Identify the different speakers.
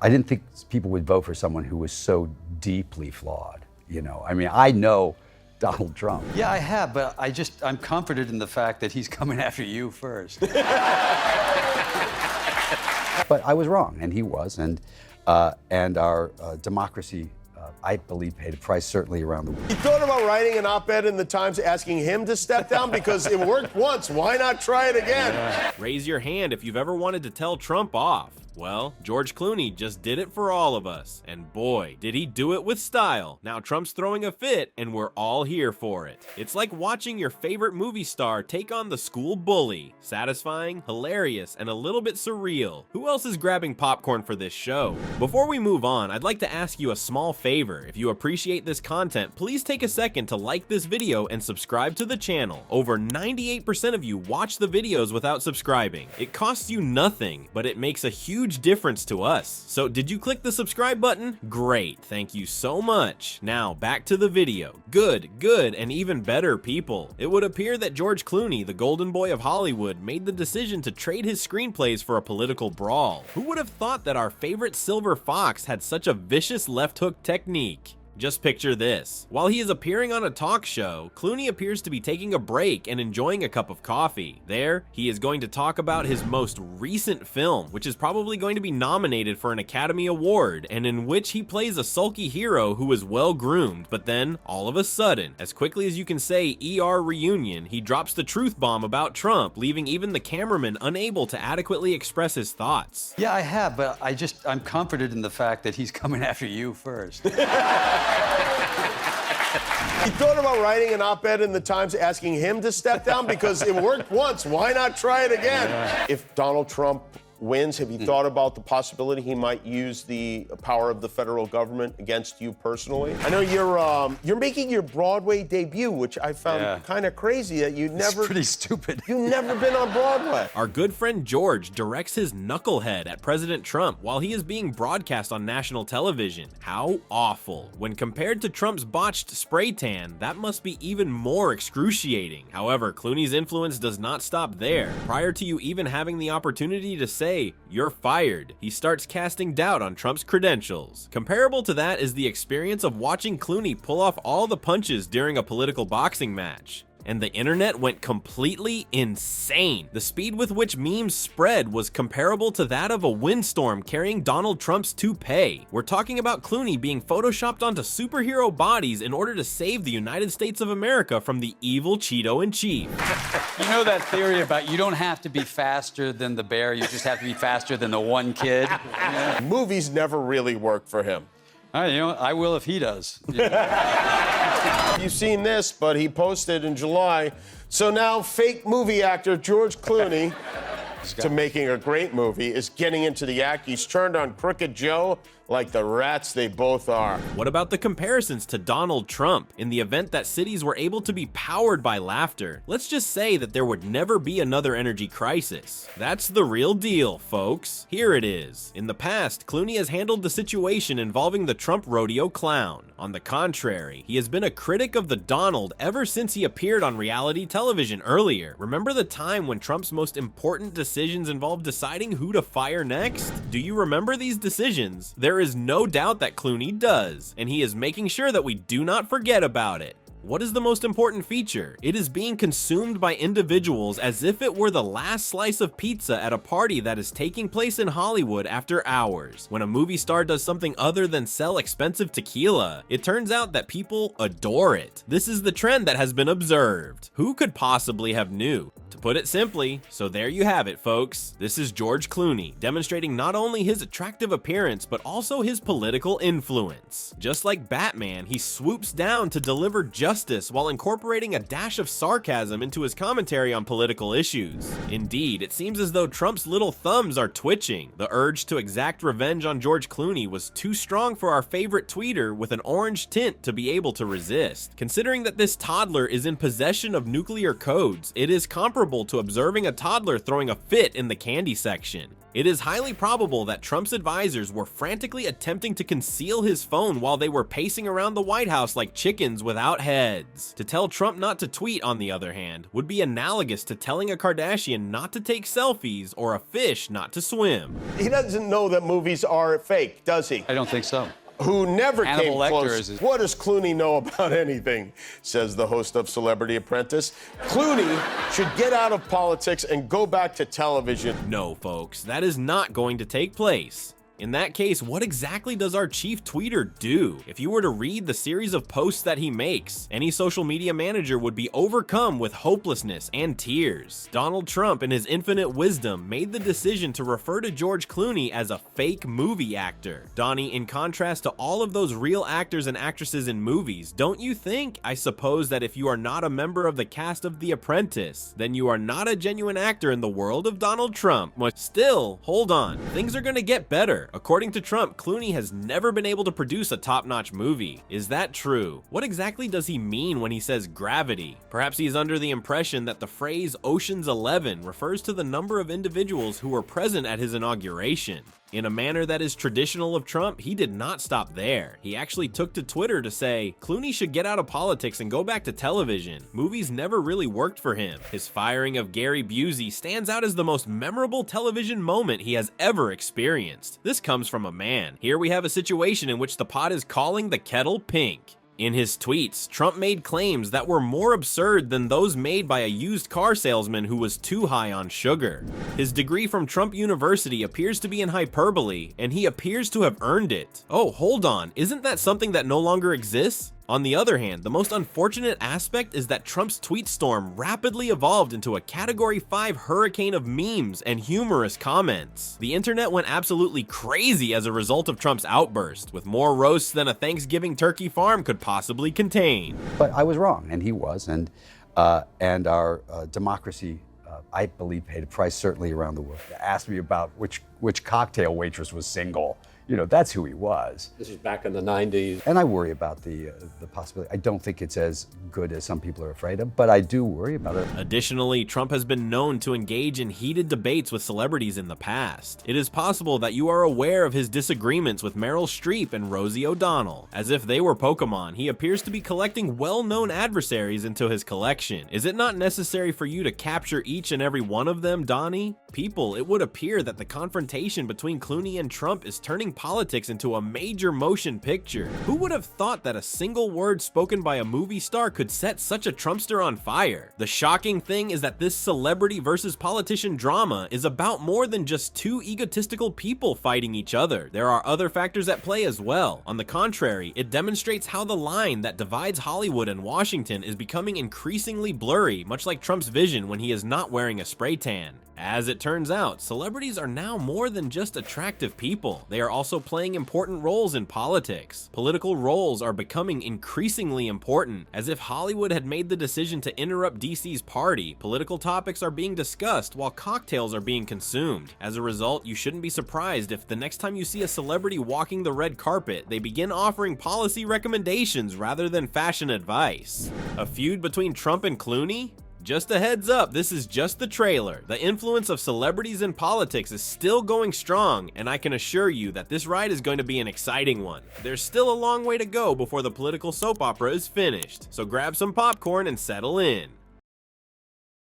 Speaker 1: I didn't think people would vote for someone who was so deeply flawed. You know, I mean, I know Donald Trump.
Speaker 2: Yeah, I have, but I'm comforted in the fact that he's coming after you first.
Speaker 1: But I was wrong, and he was, and our democracy, I believe, paid a price, certainly around the world.
Speaker 3: You thought about writing an op-ed in the Times asking him to step down? Because it worked once, why not try it again?
Speaker 4: Yeah. Raise your hand if you've ever wanted to tell Trump off. Well, George Clooney just did it for all of us, and boy, did he do it with style. Now Trump's throwing a fit, and we're all here for it. It's like watching your favorite movie star take on the school bully. Satisfying, hilarious, and a little bit surreal. Who else is grabbing popcorn for this show? Before we move on, I'd like to ask you a small favor. If you appreciate this content, please take a second to like this video and subscribe to the channel. Over 98% of you watch the videos without subscribing. It costs you nothing, but it makes a huge difference to us. So did you click the subscribe button? Great, thank you so much. Now back to the video. Good, and even better people. It would appear that George Clooney, the golden boy of Hollywood, made the decision to trade his screenplays for a political brawl. Who would have thought that our favorite silver fox had such a vicious left hook technique? Just picture this. While he is appearing on a talk show, Clooney appears to be taking a break and enjoying a cup of coffee. There, he is going to talk about his most recent film, which is probably going to be nominated for an Academy Award, and in which he plays a sulky hero who is well groomed, but then, all of a sudden, as quickly as you can say ER reunion, he drops the truth bomb about Trump, leaving even the cameraman unable to adequately express his thoughts.
Speaker 2: Yeah, I have, but I'm comforted in the fact that he's coming after you first.
Speaker 3: You thought about writing an op-ed in the Times asking him to step down? Because it worked once, why not try it again? Yeah. If Donald Trump wins, have you thought about the possibility he might use the power of the federal government against you personally? I know you're making your Broadway debut, which I found kind of crazy that
Speaker 2: It's pretty stupid.
Speaker 3: You've never been on Broadway.
Speaker 4: Our good friend George directs his knucklehead at President Trump while he is being broadcast on national television. How awful. When compared to Trump's botched spray tan, that must be even more excruciating. However, Clooney's influence does not stop there. Prior to you even having the opportunity to say, "You're fired," he starts casting doubt on Trump's credentials. Comparable to that is the experience of watching Clooney pull off all the punches during a political boxing match. And the internet went completely insane. The speed with which memes spread was comparable to that of a windstorm carrying Donald Trump's toupee. We're talking about Clooney being photoshopped onto superhero bodies in order to save the United States of America from the evil Cheeto-in-Chief.
Speaker 2: You know that theory about you don't have to be faster than the bear, you just have to be faster than the one kid? Yeah.
Speaker 3: Movies never really work for him.
Speaker 2: I will if he does.
Speaker 3: You've seen this, but he posted in July. So now fake movie actor George Clooney, to making a great movie, is getting into the act. He's turned on Crooked Joe like the rats they both are.
Speaker 4: What about the comparisons to Donald Trump? In the event that cities were able to be powered by laughter, let's just say that there would never be another energy crisis. That's the real deal, folks. Here it is. In the past, Clooney has handled the situation involving the Trump rodeo clown. On the contrary, he has been a critic of the Donald ever since he appeared on reality television earlier. Remember the time when Trump's most important decisions involved deciding who to fire next? Do you remember these decisions? There is no doubt that Clooney does, and he is making sure that we do not forget about it. What is the most important feature? It is being consumed by individuals as if it were the last slice of pizza at a party that is taking place in Hollywood after hours. When a movie star does something other than sell expensive tequila, it turns out that people adore it. This is the trend that has been observed. Who could possibly have knew? To put it simply, so there you have it, folks. This is George Clooney, demonstrating not only his attractive appearance, but also his political influence. Just like Batman, he swoops down to deliver justice while incorporating a dash of sarcasm into his commentary on political issues. Indeed, it seems as though Trump's little thumbs are twitching. The urge to exact revenge on George Clooney was too strong for our favorite tweeter with an orange tint to be able to resist. Considering that this toddler is in possession of nuclear codes, it is comparable comparable to observing a toddler throwing a fit in the candy section. It is highly probable that Trump's advisors were frantically attempting to conceal his phone while they were pacing around the White House like chickens without heads. To tell Trump not to tweet, on the other hand, would be analogous to telling a Kardashian not to take selfies or a fish not to swim.
Speaker 3: He doesn't know that movies are fake, does he?
Speaker 2: I don't think so.
Speaker 3: Who never
Speaker 2: Hannibal
Speaker 3: came
Speaker 2: Lecter
Speaker 3: close.
Speaker 2: is-
Speaker 3: What does Clooney know about anything, says the host of Celebrity Apprentice. Clooney should get out of politics and go back to television.
Speaker 4: No, folks, that is not going to take place. In that case, what exactly does our chief tweeter do? If you were to read the series of posts that he makes, any social media manager would be overcome with hopelessness and tears. Donald Trump, in his infinite wisdom, made the decision to refer to George Clooney as a fake movie actor. Donnie, in contrast to all of those real actors and actresses in movies, don't you think, I suppose, that if you are not a member of the cast of The Apprentice, then you are not a genuine actor in the world of Donald Trump? But still, hold on, things are gonna get better. According to Trump, Clooney has never been able to produce a top-notch movie. Is that true? What exactly does he mean when he says gravity? Perhaps he's under the impression that the phrase Ocean's 11 refers to the number of individuals who were present at his inauguration. In a manner that is traditional of Trump, he did not stop there. He actually took to Twitter to say, Clooney should get out of politics and go back to television. Movies never really worked for him. His firing of Gary Busey stands out as the most memorable television moment he has ever experienced. This comes from a man. Here we have a situation in which the pot is calling the kettle pink. In his tweets, Trump made claims that were more absurd than those made by a used car salesman who was too high on sugar. His degree from Trump University appears to be in hyperbole, and he appears to have earned it. Oh, hold on, isn't that something that no longer exists? On the other hand, the most unfortunate aspect is that Trump's tweet storm rapidly evolved into a Category 5 hurricane of memes and humorous comments. The internet went absolutely crazy as a result of Trump's outburst, with more roasts than a Thanksgiving turkey farm could possibly contain.
Speaker 1: But I was wrong, and he was, and our democracy, I believe, paid a price certainly around the world. Asked me about which cocktail waitress was single. You know, that's who he was.
Speaker 5: This is back in the 90s.
Speaker 1: And I worry about the possibility. I don't think it's as good as some people are afraid of, but I do worry about it.
Speaker 4: Additionally, Trump has been known to engage in heated debates with celebrities in the past. It is possible that you are aware of his disagreements with Meryl Streep and Rosie O'Donnell. As if they were Pokemon, he appears to be collecting well-known adversaries into his collection. Is it not necessary for you to capture each and every one of them, Donnie? People, it would appear that the confrontation between Clooney and Trump is turning politics into a major motion picture. Who would have thought that a single word spoken by a movie star could set such a Trumpster on fire? The shocking thing is that this celebrity versus politician drama is about more than just two egotistical people fighting each other. There are other factors at play as well. On the contrary, it demonstrates how the line that divides Hollywood and Washington is becoming increasingly blurry, much like Trump's vision when he is not wearing a spray tan. As it turns out, celebrities are now more than just attractive people. They are also playing important roles in politics. Political roles are becoming increasingly important. As if Hollywood had made the decision to interrupt DC's party, political topics are being discussed while cocktails are being consumed. As a result, you shouldn't be surprised if the next time you see a celebrity walking the red carpet, they begin offering policy recommendations rather than fashion advice. A feud between Trump and Clooney? Just a heads up, this is just the trailer. The influence of celebrities in politics is still going strong, and I can assure you that this ride is going to be an exciting one. There's still a long way to go before the political soap opera is finished, so grab some popcorn and settle in.